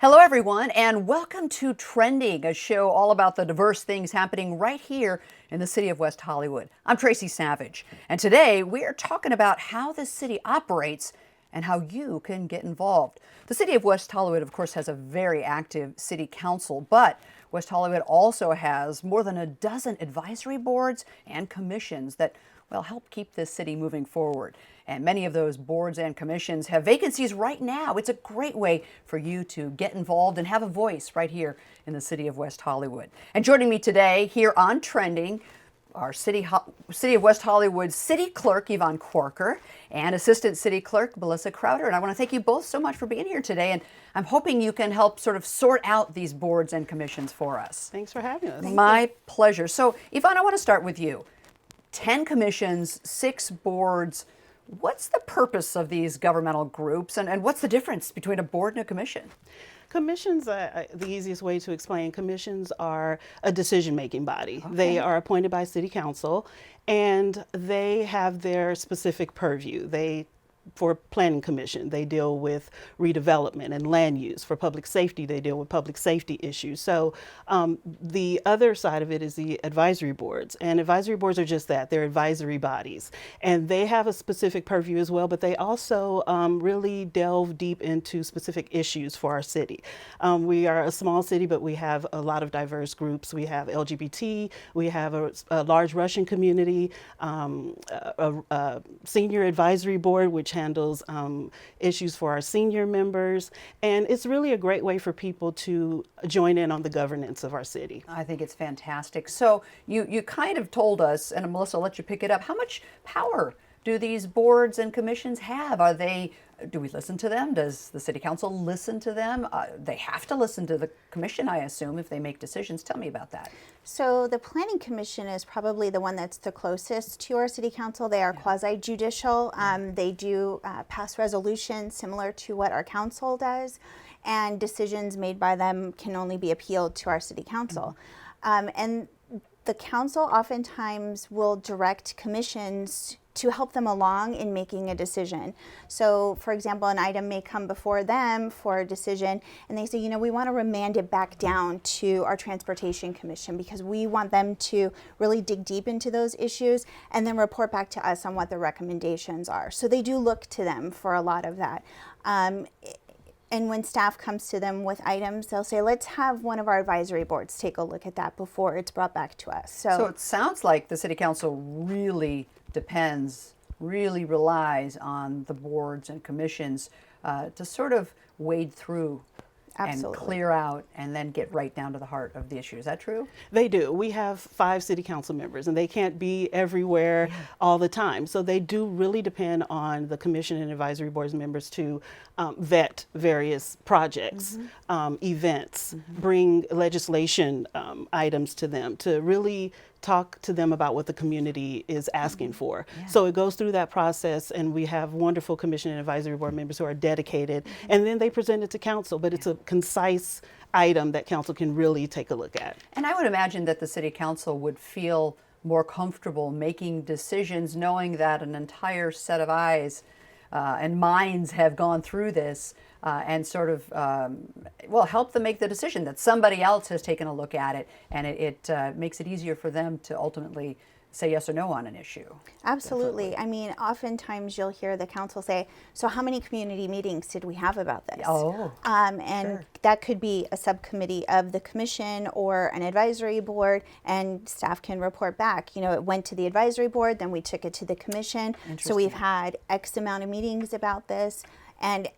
Hello, everyone, and welcome to Trending, a show all about the diverse things happening right here in the city of West Hollywood. I'm Tracy Savage, and today we are talking about how the city operates and how you can get involved. The city of West Hollywood, of course, has a very active city council, but West Hollywood also has more than a dozen advisory boards and commissions that help keep this city moving forward. And many of those boards and commissions have vacancies right now. It's a great way for you to get involved and have a voice right here in the city of West Hollywood. And joining me today here on Trending, our City of West Hollywood City Clerk, Yvonne Quarker, and Assistant City Clerk, Melissa Crowder. And I want to thank you both so much for being here today. And I'm hoping you can help sort of sort out these boards and commissions for us. Thanks for having us. My pleasure. So, Yvonne, I want to start with you. 10 commissions, 6 boards. What's the purpose of these governmental groups, and what's the difference between a board and a commission? Commissions, the easiest way to explain, commissions are a decision-making body. Okay. They are appointed by City Council, and they have their specific purview. For Planning Commission, they deal with redevelopment and land use. For Public Safety, they deal with public safety issues. So the other side of it is the advisory boards. And advisory boards are just that. They're advisory bodies. And they have a specific purview as well, but they also really delve deep into specific issues for our city. We are a small city, but we have a lot of diverse groups. We have LGBT, we have a large Russian community, a senior advisory board, which handles issues for our senior members. And it's really a great way for people to join in on the governance of our city. I think it's fantastic. So you kind of told us, and Melissa, I'll let you pick it up, how much power do these boards and commissions have? Do we listen to them? Does the city council listen to them? They have to listen to the commission, I assume, if they make decisions. Tell me about that. So the Planning Commission is probably the one that's the closest to our city council. They are quasi-judicial. They do pass resolutions similar to what our council does, and decisions made by them can only be appealed to our city council. And the council oftentimes will direct commissions to help them along in making a decision. So, for example, an item may come before them for a decision, and they say, you know, we want to remand it back down to our Transportation Commission because we want them to really dig deep into those issues and then report back to us on what the recommendations are. So they do look to them for a lot of that. And when staff comes to them with items, they'll say, let's have one of our advisory boards take a look at that before it's brought back to us. So it sounds like the city council really relies on the boards and commissions to sort of wade through and clear out and then get right down to the heart of the issue. Is that true? They do. We have 5 city council members, and they can't be everywhere all the time. So they do really depend on the commission and advisory boards members to vet various projects, events, bring legislation items to them, to really talk to them about what the community is asking for. So it goes through that process, and we have wonderful commission and advisory board members who are dedicated, and then they present it to council, but it's a concise item that council can really take a look at. And I would imagine that the city council would feel more comfortable making decisions knowing that an entire set of eyes and minds have gone through this and sort of, help them make the decision, that somebody else has taken a look at it, and it makes it easier for them to ultimately say yes or no on an issue. Absolutely. Definitely. I mean, oftentimes you'll hear the council say, so how many community meetings did we have about this? And that could be a subcommittee of the commission or an advisory board, and staff can report back. You know, it went to the advisory board, then we took it to the commission. So we've had X amount of meetings about this, and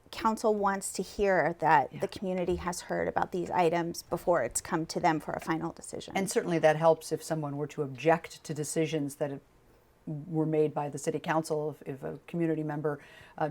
council wants to hear that the community has heard about these items before it's come to them for a final decision. And certainly that helps if someone were to object to decisions that were made by the city council. If a community member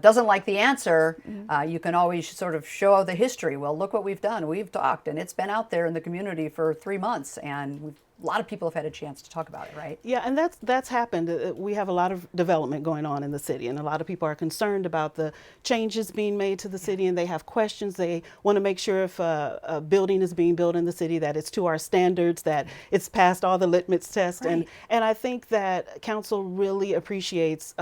doesn't like the answer, you can always sort of show the history. Well, look what we've done. We've talked, and it's been out there in the community for 3 months, and a lot of people have had a chance to talk about it, right? Yeah, and that's happened. We have a lot of development going on in the city, and a lot of people are concerned about the changes being made to the city, and they have questions. They want to make sure if a building is being built in the city that it's to our standards, that it's passed all the litmus tests. Right. And I think that council really appreciates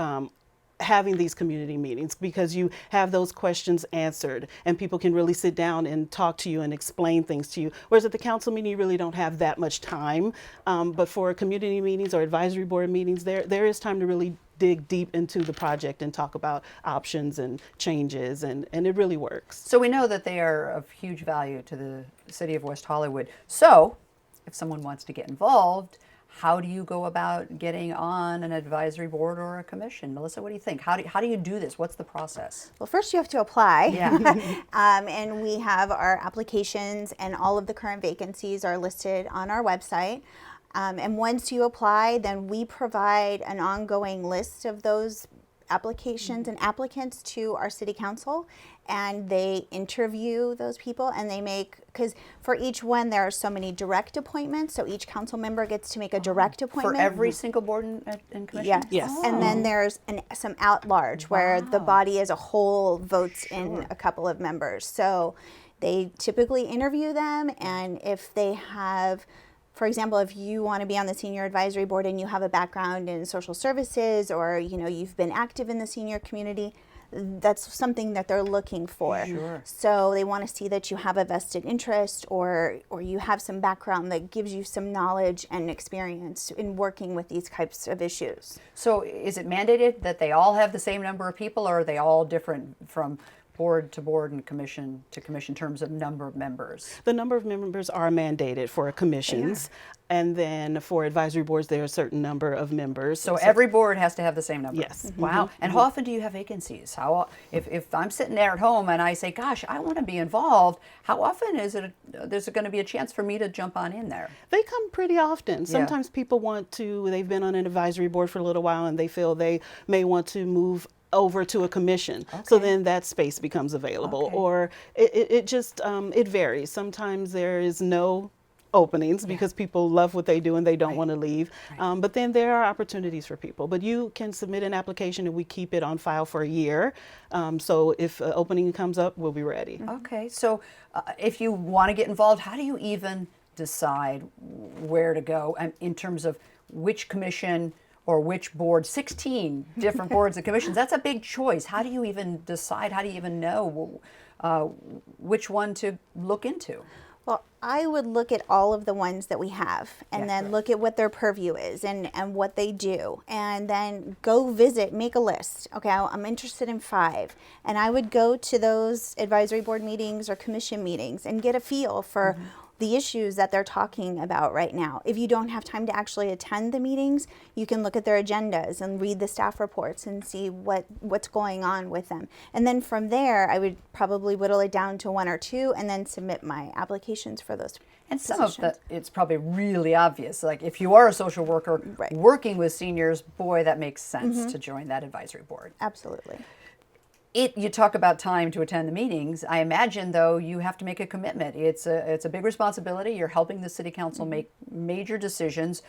having these community meetings, because you have those questions answered and people can really sit down and talk to you and explain things to you. Whereas at the council meeting, you really don't have that much time. But for community meetings or advisory board meetings, there is time to really dig deep into the project and talk about options and changes, and it really works. So we know that they are of huge value to the city of West Hollywood. So if someone wants to get involved, how do you go about getting on an advisory board or a commission? Melissa, what do you think? How do you do this? What's the process? Well, first you have to apply. Yeah. And we have our applications, and all of the current vacancies are listed on our website. And once you apply, then we provide an ongoing list of those applications and applicants to our city council, and they interview those people, and they make, because for each one there are so many direct appointments, so each council member gets to make a direct appointment. For every single board and commission? Yes. Yes. And then there's some at large where the body as a whole votes in a couple of members. So they typically interview them, and if they have, for example, if you want to be on the senior advisory board and you have a background in social services, or you've been active in the senior community, that's something that they're looking for. Sure. So they want to see that you have a vested interest, or you have some background that gives you some knowledge and experience in working with these types of issues. So is it mandated that they all have the same number of people, or are they all different from board to board and commission to commission in terms of number of members? The number of members are mandated for commissions, and then for advisory boards, there are a certain number of members. So every board has to have the same number? Yes. Wow. And how often do you have vacancies? If I'm sitting there at home and I say, gosh, I want to be involved, how often there's going to be a chance for me to jump on in there? They come pretty often. Sometimes people they've been on an advisory board for a little while and they feel they may want to move over to a commission. So then that space becomes available. Or it just, it varies. Sometimes there is no openings because people love what they do and they don't want to leave. But then there are opportunities for people. But you can submit an application and we keep it on file for a year. So if an opening comes up, we'll be ready. Okay. So if you want to get involved, how do you even decide where to go in terms of which commission or which board? 16 different boards and commissions. That's a big choice. How do you even decide? How do you even know which one to look into? Well, I would look at all of the ones that we have, and then look at what their purview is and what they do, and then go visit, make a list. Okay, I'm interested in 5, and I would go to those advisory board meetings or commission meetings and get a feel for the issues that they're talking about right now. If you don't have time to actually attend the meetings, you can look at their agendas and read the staff reports and see what's going on with them. And then from there, I would probably whittle it down to 1 or 2 and then submit my applications for those And some positions. of it's probably really obvious. Like if you are a social worker working with seniors, boy, that makes sense to join that advisory board. Absolutely. You talk about time to attend the meetings. I imagine, though, you have to make a commitment. It's a big responsibility. You're helping the city council make major decisions.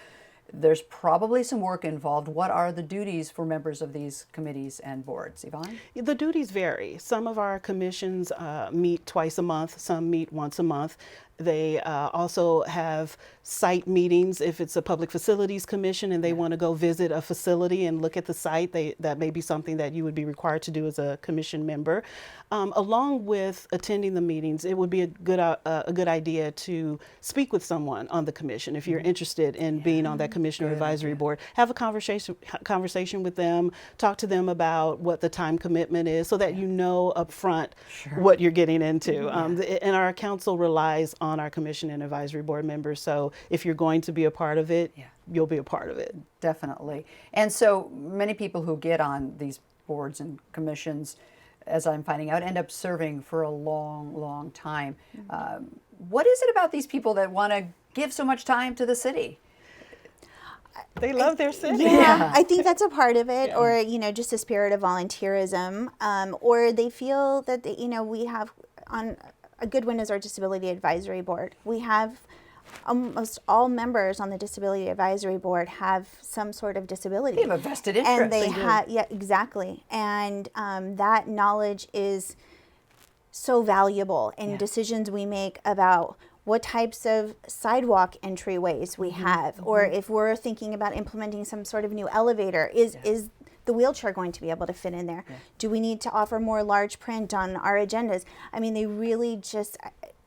There's probably some work involved. What are the duties for members of these committees and boards? Yvonne? The duties vary. Some of our commissions meet twice a month, some meet once a month. They also have site meetings. If it's a public facilities commission and they want to go visit a facility and look at the site, that may be something that you would be required to do as a commission member. Along with attending the meetings, it would be a good idea to speak with someone on the commission if you're interested in being on that commission or advisory board. Have a conversation with them, talk to them about what the time commitment is so that you know up front what you're getting into. And our council relies on our commission and advisory board members, so if you're going to be a part of it, you'll be a part of it. Definitely. And so many people who get on these boards and commissions, as I'm finding out, end up serving for a long, long time. What is it about these people that want to give so much time to the city? They love their city. Yeah, I think that's a part of it, or just a spirit of volunteerism, or they feel that we have on a good one is our disability advisory board. We have almost all members on the disability advisory board have some sort of disability. They have a vested interest. And they have, exactly. And that knowledge is so valuable in decisions we make about what types of sidewalk entryways we have, or if we're thinking about implementing some sort of new elevator, is the wheelchair going to be able to fit in there? Do we need to offer more large print on our agendas? I mean, they really just,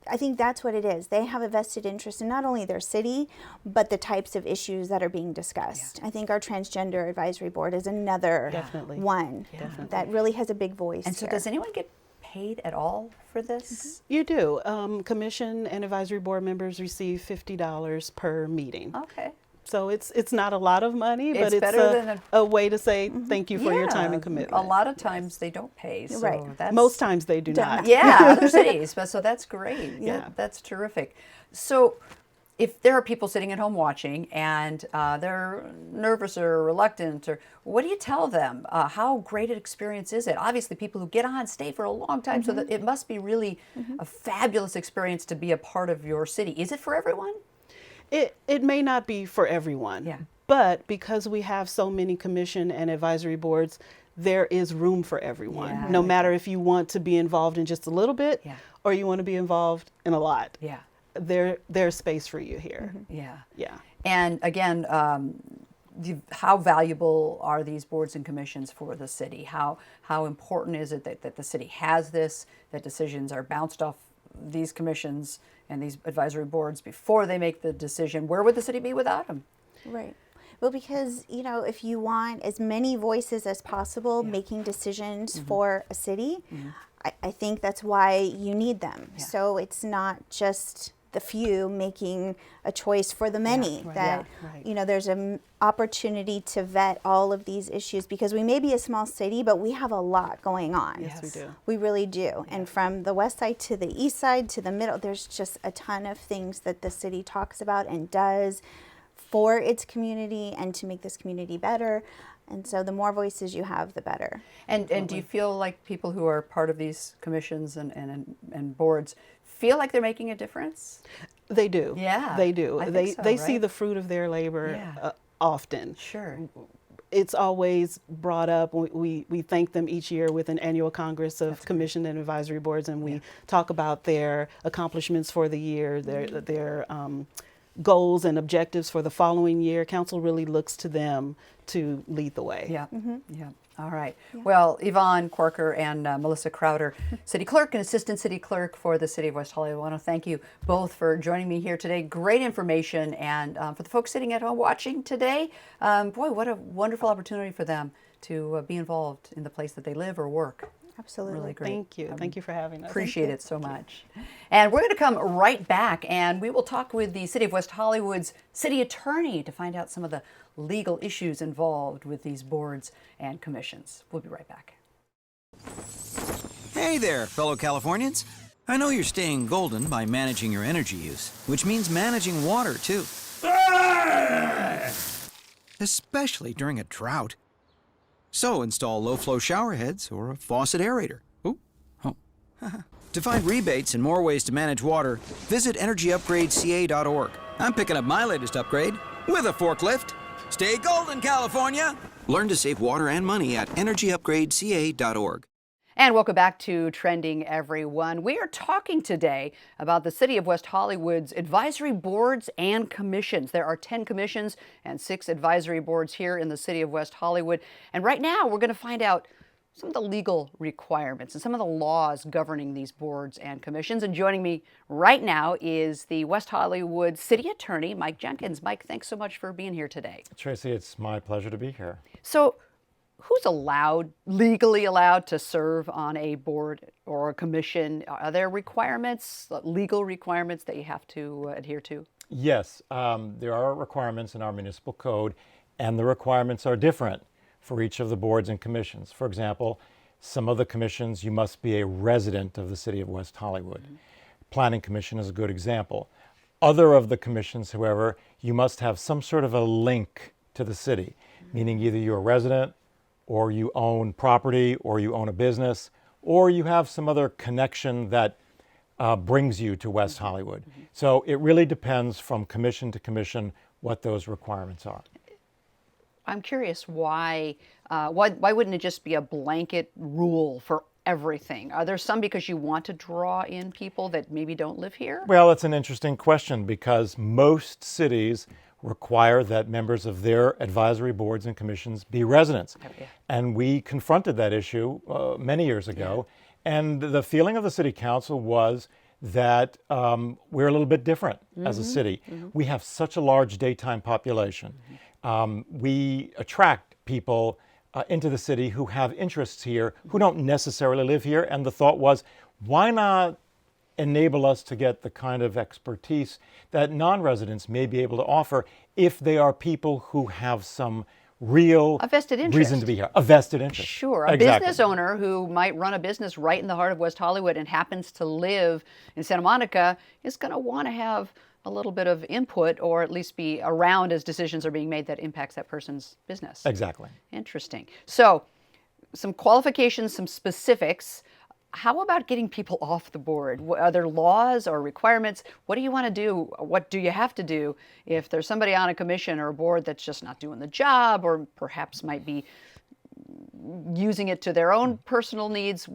I think that's what it is. They have a vested interest in not only their city, but the types of issues that are being discussed. I think our transgender advisory board is another one that really has a big voice. And so does anyone get paid at all for this? You do. Commission and advisory board members receive $50 per meeting. Okay. So it's not a lot of money, but It's it's better than a way to say thank you for your time and A commitment. lot of times they don't pay. So Right. that's, Most times they do not. Yeah, other cities. But so that's great. Yeah. That's terrific. So if there are people sitting at home watching and they're nervous or reluctant, or what do you tell them? How great an experience is it? Obviously, people who get on stay for a long time, so that it must be really a fabulous experience to be a part of your city. Is it for everyone? It may not be for everyone, but because we have so many commission and advisory boards, there is room for everyone. No matter if you want to be involved in just a little bit or you want to be involved in a lot. There's space for you here. Yeah. And again, how valuable are these boards and commissions for the city? How important is it that the city has this, that decisions are bounced off these commissions and these advisory boards before they make the decision? Where would the city be without them? Right. Well, because, you know, if you want as many voices as possible making decisions for a city, I think that's why you need them. So it's not just the few making a choice for the many, you know, there's an opportunity to vet all of these issues, because we may be a small city, but we have a lot going on. Yes, we do. We really do. And from the west side to the east side to the middle, there's just a ton of things that the city talks about and does for its community and to make this community better. And so the more voices you have, the better. And do you feel like people who are part of these commissions and boards feel like they're making a difference? They do. Yeah. They do. I They think so, they see right? the fruit of their labor often. Sure. It's always brought up. We thank them each year with an annual Congress of Commission and Advisory Boards, and we talk about their accomplishments for the year, their goals and objectives for the following year. Council really looks to them to lead the way. Yeah. Yeah. All right. Well, Yvonne Quarker and Melissa Crowder, City Clerk and Assistant City Clerk for the City of West Hollywood. I want to thank you both for joining me here today. Great information. And for the folks sitting at home watching today, boy, what a wonderful opportunity for them to be involved in the place that they live or work. Absolutely. Really great. Thank you. Thank you for having us. Appreciate it so much. And we're going to come right back and we will talk with the City of West Hollywood's City Attorney to find out some of the legal issues involved with these boards and commissions. We'll be right back. Hey there, fellow Californians. I know you're staying golden by managing your energy use, which means managing water, too. Especially during a drought. So install low-flow shower heads or a faucet aerator. Ooh. Oh. To find rebates and more ways to manage water, visit energyupgradeca.org. I'm picking up my latest upgrade with a forklift. Stay golden, California! Learn to save water and money at energyupgradeca.org. And welcome back to Trending, everyone. We are talking today about the City of West Hollywood's advisory boards and commissions. There are 10 commissions and 6 advisory boards here in the City of West Hollywood. And right now, we're going to find out some of the legal requirements and some of the laws governing these boards and commissions. And joining me right now is the West Hollywood City Attorney, Mike Jenkins. Mike, thanks so much for being here today. Tracy, it's my pleasure to be here. So, who's legally allowed to serve on a board or a commission? Are there requirements, legal requirements that you have to adhere to? Yes, there are requirements in our municipal code, and the requirements are different for each of the boards and commissions. For example, some of the commissions, you must be a resident of the City of West Hollywood. Mm-hmm. Planning Commission is a good example. Other of the commissions, however, you must have some sort of a link to the city, meaning either you're a resident, or you own property, or you own a business, or you have some other connection that brings you to West Hollywood. So it really depends from commission to commission what those requirements are. I'm curious why wouldn't it just be a blanket rule for everything? Are there some because you want to draw in people that maybe don't live here? Well, it's an interesting question because most cities require that members of their advisory boards and commissions be residents. Yeah. And we confronted that issue many years ago. And the feeling of the city council was that we're a little bit different as a city. We have such a large daytime population. We attract people into the city who have interests here, who don't necessarily live here. And the thought was, why not enable us to get the kind of expertise that non-residents may be able to offer if they are people who have some real A vested interest. reason to be here. A vested interest. Sure. A business owner who might run a business right in the heart of West Hollywood and happens to live in Santa Monica is going to want to have a little bit of input, or at least be around as decisions are being made that impacts that person's business. Exactly. Interesting. So, some qualifications, some specifics. How about getting people off the board? Are there laws or requirements? What do you want to do? What do you have to do if there's somebody on a commission or a board that's just not doing the job, or perhaps might be using it to their own personal needs?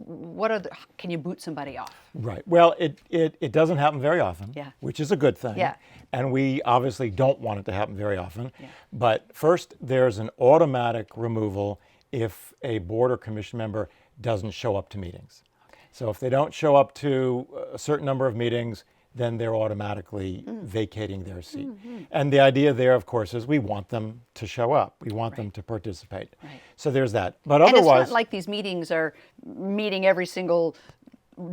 Can you boot somebody off? Right. Well, it doesn't happen very often, Yeah. which is a good thing. Yeah. And we obviously don't want it to happen very often. Yeah. But first, there's an automatic removal if a board or commission member doesn't show up to meetings. So if they don't show up to a certain number of meetings, then they're automatically vacating their seat. And the idea there, of course, is we want them to show up. We want them to participate. Right. So there's that. But And otherwise, it's not like these meetings are meeting every single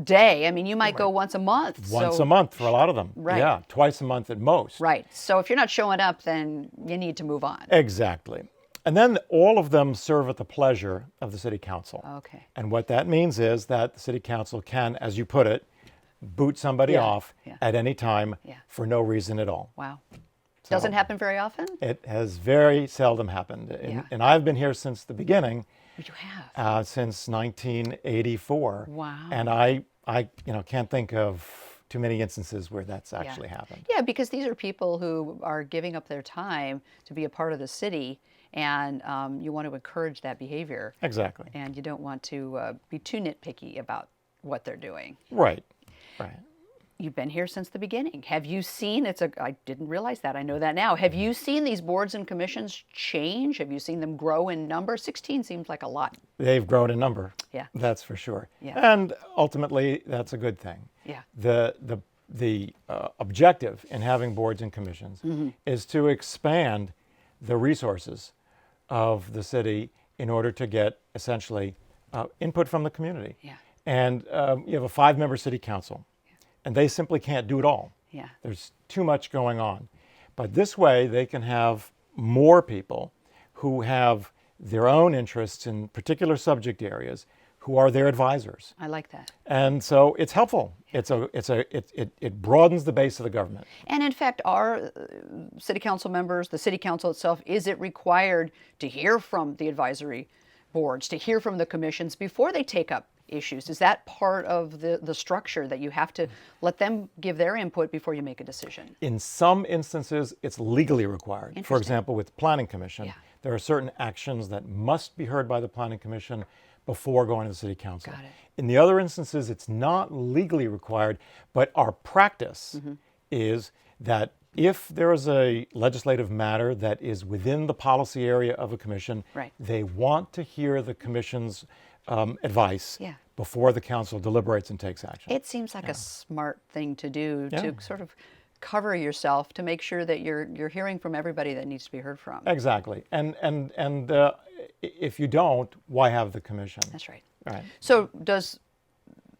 day. I mean, you might go once a month. once so, a month for a lot of them. Right. Yeah, twice a month at most. Right. So if you're not showing up, then you need to move on. Exactly. And then all of them serve at the pleasure of the city council. Okay. And what that means is that the city council can, as you put it, boot somebody Yeah, off yeah. at any time Yeah. for no reason at all. Wow. Doesn't happen very often? It has very seldom happened. Yeah. And I've been here since the beginning, But you have. since 1984. Wow. And I can't think of too many instances where that's actually happened. Yeah, because these are people who are giving up their time to be a part of the city, and you want to encourage that behavior. Exactly. And you don't want to be too nitpicky about what they're doing. Right. Right. You've been here since the beginning. Have you seen, I didn't realize that, I know that now. Have you seen these boards and commissions change? Have you seen them grow in number? 16 seems like a lot. They've grown in number. Yeah. That's for sure. Yeah. And ultimately, that's a good thing. Yeah. The objective in having boards and commissions is to expand the resources of the city in order to get essentially input from the community. Yeah. And you have a 5-member city council, and they simply can't do it all. Yeah. There's too much going on. But this way, they can have more people who have their own interests in particular subject areas, who are their advisors. I like that. And so it's helpful. It broadens the base of the government. And in fact, are city council members, the city council itself, is it required to hear from the advisory boards, to hear from the commissions before they take up issues? Is that part of the structure that you have to let them give their input before you make a decision? In some instances, it's legally required. For Interesting. example, with the Planning Commission, Yeah. there are certain actions that must be heard by the Planning Commission before going to the City Council. Got it. In the other instances, it's not legally required, but our practice is that if there is a legislative matter that is within the policy area of a commission, Right. they want to hear the commission's advice Yeah. before the council deliberates and takes action. It seems like a smart thing to do, Yeah. to sort of cover yourself, to make sure that you're hearing from everybody that needs to be heard from. Exactly. And if you don't, why have the commission? That's right. Right. So does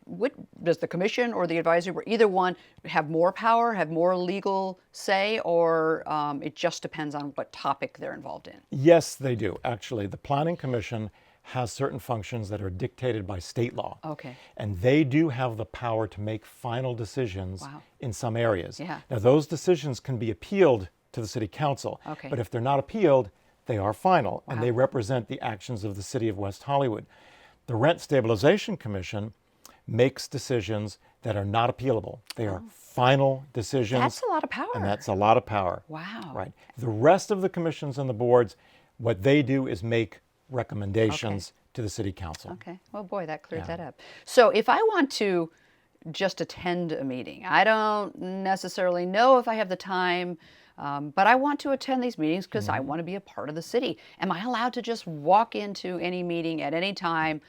the commission or the advisory board, either one, have more power, have more legal say, or it just depends on what topic they're involved in? Yes, they do. Actually, the Planning Commission has certain functions that are dictated by state law. Okay. And they do have the power to make final decisions Wow. in some areas. Yeah. Now, those decisions can be appealed to the City Council. Okay. But if they're not appealed, they are final, and Wow. they represent the actions of the City of West Hollywood. The Rent Stabilization Commission makes decisions that are not appealable. They are final decisions. That's a lot of power. And that's a lot of power. Wow. Right. The rest of the commissions and the boards, what they do is make recommendations to the City Council. Okay. Well, boy, that clears Yeah. that up. So if I want to just attend a meeting. I don't necessarily know if I have the time, but I want to attend these meetings because I want to be a part of the city. Am I allowed to just walk into any meeting at any time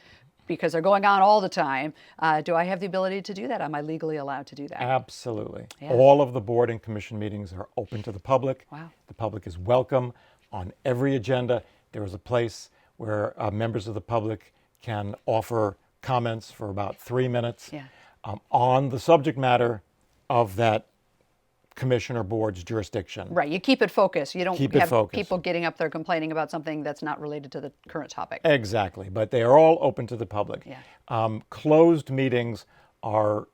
because they're going on all the time? Do I have the ability to do that? Am I legally allowed to do that? Absolutely. Yeah. All of the board and commission meetings are open to the public. Wow. The public is welcome on every agenda. There is a place where members of the public can offer comments for about 3 minutes Yeah. on the subject matter of that commission or board's jurisdiction. Right, you keep it focused. You don't Keep it have focused. people getting up there complaining about something that's not related to the current topic. Exactly, but they are all open to the public. Yeah. Closed meetings are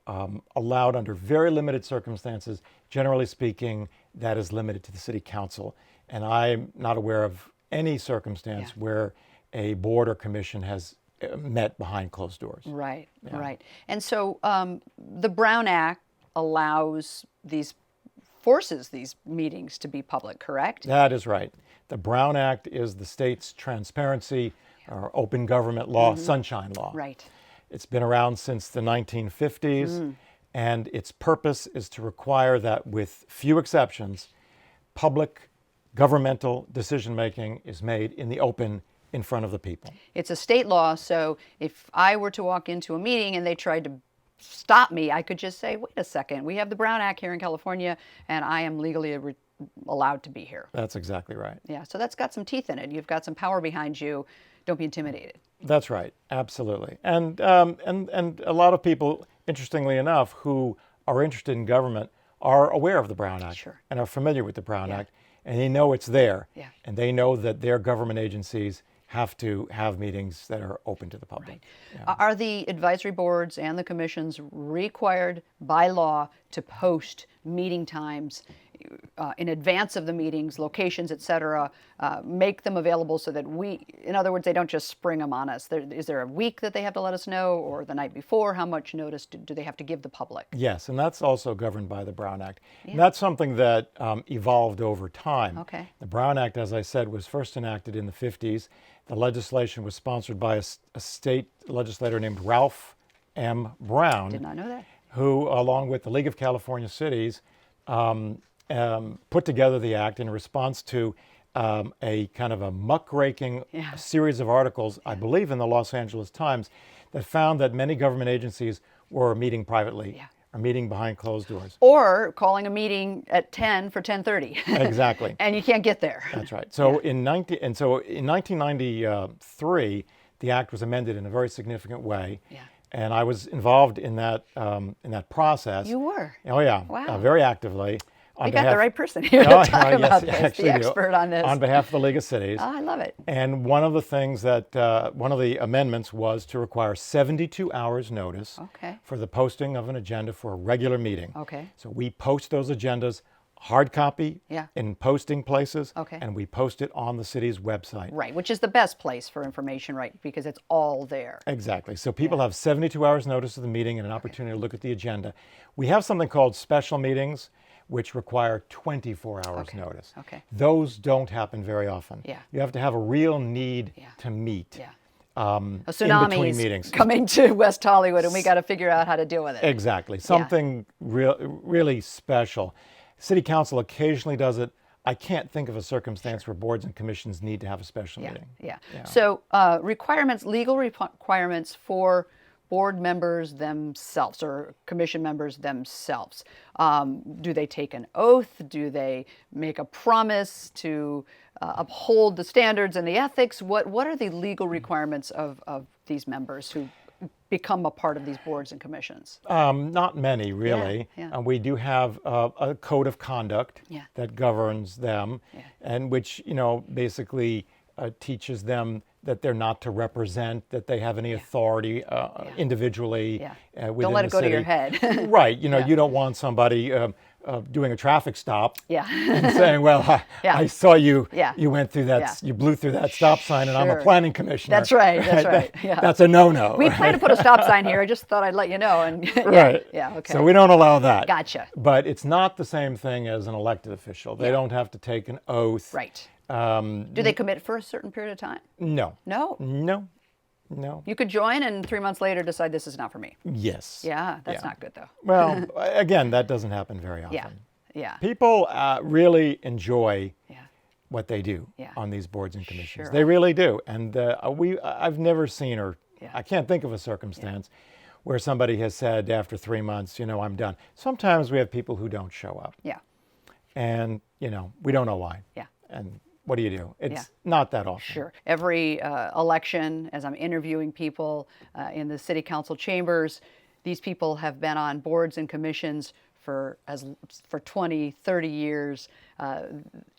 allowed under very limited circumstances. Generally speaking, that is limited to the city council. And I'm not aware of any circumstance Yeah. where a board or commission has met behind closed doors. Right, right. And so the Brown Act forces these meetings to be public, correct? That is right. The Brown Act is the state's transparency or open government law, sunshine law. Right. It's been around since the 1950s, and its purpose is to require that, with few exceptions, public governmental decision-making is made in the open in front of the people. It's a state law, so if I were to walk into a meeting and they tried to stop me, I could just say, wait a second, we have the Brown Act here in California, and I am legally allowed to be here. That's exactly right. Yeah, so that's got some teeth in it. You've got some power behind you. Don't be intimidated. That's right, absolutely. And a lot of people, interestingly enough, who are interested in government are aware of the Brown Act Sure. and are familiar with the Brown Yeah. Act, and they know it's there, Yeah. and they know that their government agencies have to have meetings that are open to the public. Right. Are the advisory boards and the commissions required by law to post meeting times in advance of the meetings, locations, et cetera, make them available so that in other words, they don't just spring them on us? Is there a week that they have to let us know, or the night before? How much notice do they have to give the public? Yes, and that's also governed by the Brown Act. And that's something that evolved over time. Okay. The Brown Act, as I said, was first enacted in the 50s. The legislation was sponsored by a state legislator named Ralph M. Brown. Did not know that. Who, along with the League of California Cities, put together the act in response to a kind of a muckraking Yeah. series of articles, I believe in the Los Angeles Times, that found that many government agencies were meeting privately, Yeah. or meeting behind closed doors. Or calling a meeting at 10 for 10:30. Exactly. And you can't get there. That's right. So in 1993, the act was amended in a very significant way. Yeah. And I was involved in that process. You were? Oh yeah. Wow. Very actively. We got the right person here to talk about this, actually the do. expert on this. On behalf of the League of Cities. Oh, I love it. And one of the things that, one of the amendments was to require 72 hours notice Okay. for the posting of an agenda for a regular meeting. Okay. So we post those agendas, hard copy Yeah. in posting places, Okay. and we post it on the city's website. Right, which is the best place for information, right? Because it's all there. Exactly. So people have 72 hours notice of the meeting and an opportunity to look at the agenda. We have something called special meetings, which require 24 hours notice. Okay. Those don't happen very often. Yeah. You have to have a real need Yeah. to meet Yeah. A A in tsunami between is meetings. coming to West Hollywood, and we got to figure out how to deal with it. Exactly. Something really special. City Council occasionally does it. I can't think of a circumstance where boards and commissions need to have a special meeting. Yeah. So legal requirements for board members themselves or commission members themselves. Do they take an oath? Do they make a promise to uphold the standards and the ethics? What are the legal requirements of these members who become a part of these boards and commissions? Not many, really. Yeah. We do have a code of conduct Yeah. that governs them, Yeah. and which, basically teaches them that they're not to represent, that they have any authority individually within Don't let the it go to your city. head. Right. You don't want somebody doing a traffic stop Yeah. and saying, well, Yeah. I saw you, Yeah. you went through that, Yeah. you blew through that stop sign, and I'm a Sure. planning commissioner. That's right. That's right. Yeah. That's a no-no. We plan to put a stop sign here. I just thought I'd let you know. And Right. Yeah. Okay. So we don't allow that. Gotcha. But it's not the same thing as an elected official. They don't have to take an oath. Right. Do they commit for a certain period of time? No. No. No. No. You could join and 3 months later decide this is not for me. Yes. Yeah, that's not good though. Well, again, that doesn't happen very often. Yeah, yeah. People really enjoy Yeah. what they do Yeah. on these boards and commissions. Sure. They really do. And I've never seen, or Yeah. I can't think of a circumstance where somebody has said after 3 months, I'm done. Sometimes we have people who don't show up. Yeah. And, we don't know why. Yeah. And what do you do? It's Yeah. not that often. Sure. Every election, as I'm interviewing people in the city council chambers, these people have been on boards and commissions for 20, 30 years.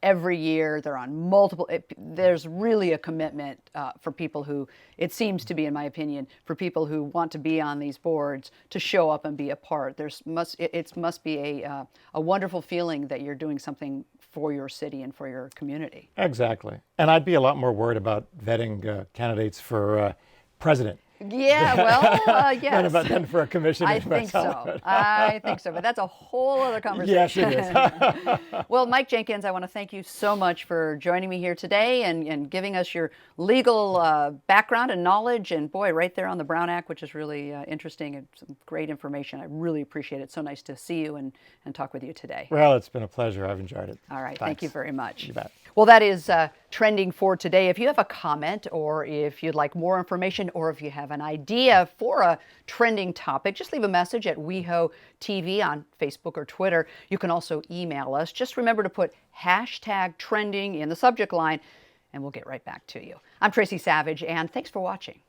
Every year they're on multiple. There's really a commitment for people who, it seems to be, in my opinion, for people who want to be on these boards to show up and be a part. It must be a wonderful feeling that you're doing something for your city and for your community. Exactly. And I'd be a lot more worried about vetting candidates for president. Yeah, well, yes. than for a commission. I think so. I think so. But that's a whole other conversation. Yes, it is. Well, Mike Jenkins, I want to thank you so much for joining me here today and giving us your legal background and knowledge. And boy, right there on the Brown Act, which is really interesting and some great information. I really appreciate it. So nice to see you and talk with you today. Well, it's been a pleasure. I've enjoyed it. All right. Thanks. Thank you very much. You bet. Well, that is trending for today. If you have a comment or if you'd like more information or if you have an idea for a trending topic, just leave a message at WehoTV on Facebook or Twitter. You can also email us. Just remember to put #trending in the subject line and we'll get right back to you. I'm Tracy Savage and thanks for watching.